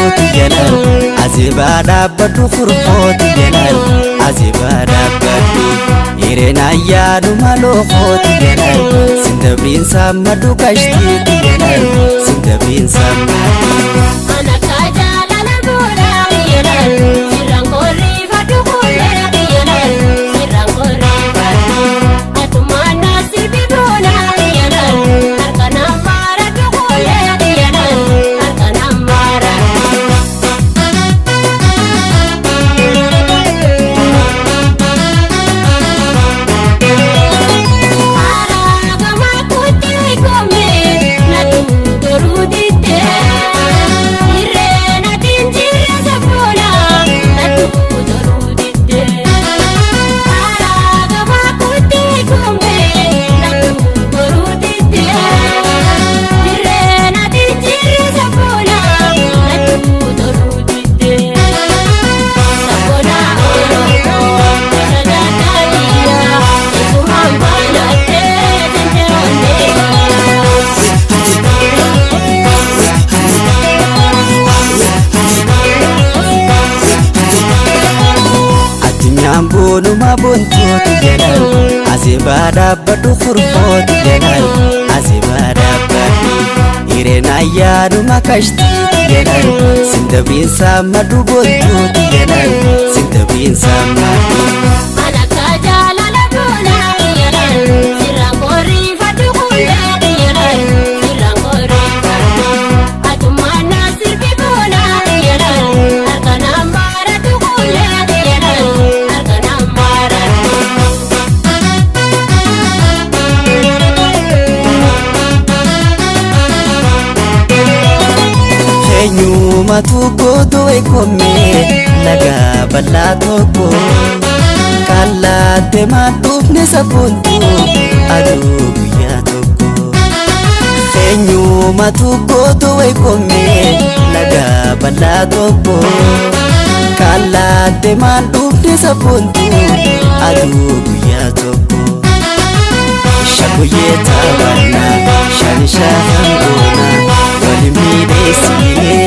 furfooti jedhan azibaa dhaabbadhu furfooti jedhan azibaa dhaabbadhu Irena yaaduma loofooti jedhan sindabriin saammadhu kashtiiti jedhan sindabriin saammadhu Bonuma bontooti jedhan azibaa dhaabbadhu furfooti jedhan azibaa dhaabbadhu Irena yaaduma kashtiiti jedhan sindabriin saammadhu bontooti jedhan sindabriin saammadhu Matu godo ekome laga balatoko kalate matufne sabuntu adu ya toko Senyu matu godo ekome laga balatoko kalate matufne sabuntu adu ya toko Shakuye tabana shanisha hangona walimide sile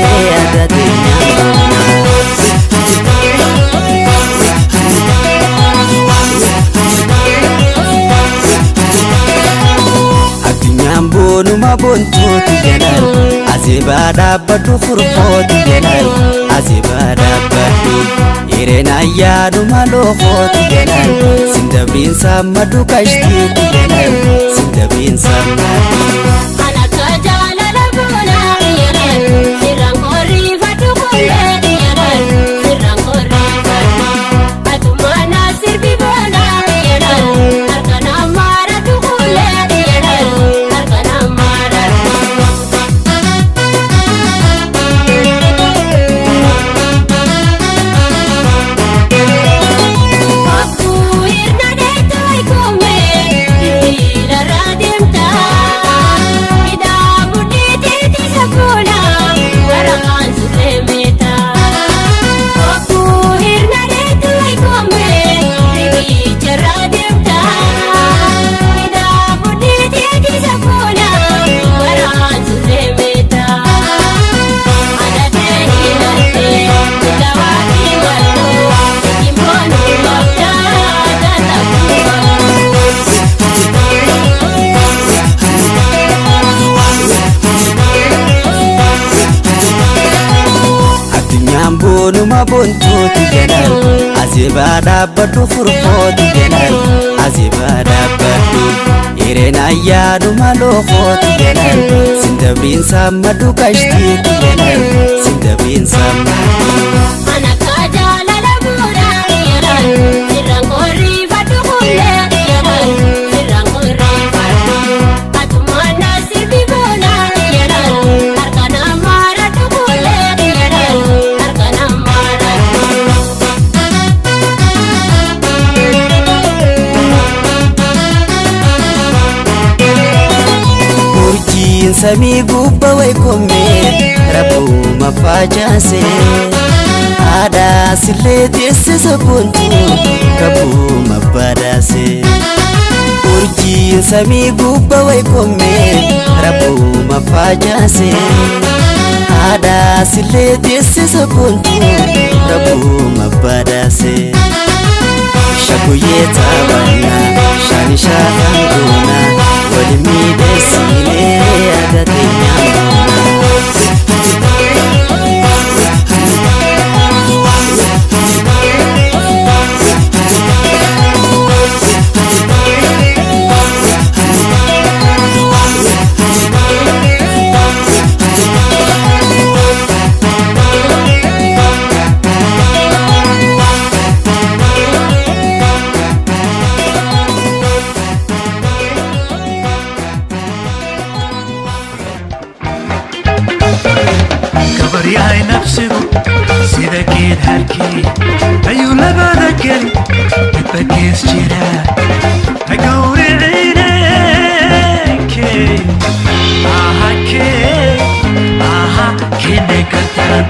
Bonuma bontooti jedhan azibaa dhaabbadhu furfooti jedhan azibaa dhaabbadhu Irena yaaduma loofooti jedhan sindabriin saammadhu kashtiiti jedhan sindabriin saammadhu Bonuma bontooti jedhan azibaa dhaabbadhu furfooti jedhan azibaa dhaabbadhu Irena yaaduma loofooti jedhan sindabriin saammadhu kashtiiti jedhan sindabriin saammadhu Samii gubba waykome rabbuma facaase aadaa sillee teesse sabboontu kabbuma badhaase samii gubba waykome rabbuma facaase Ada sile desse sabuntu Rabu mabadase Shakuye tabana Shani shakanguna Walimi desile agate nyamuna يا نفسه سيدا كيد هالكي أيو لبدا كلي تبكيس جيرا أقوري عينيك آها كيني كتان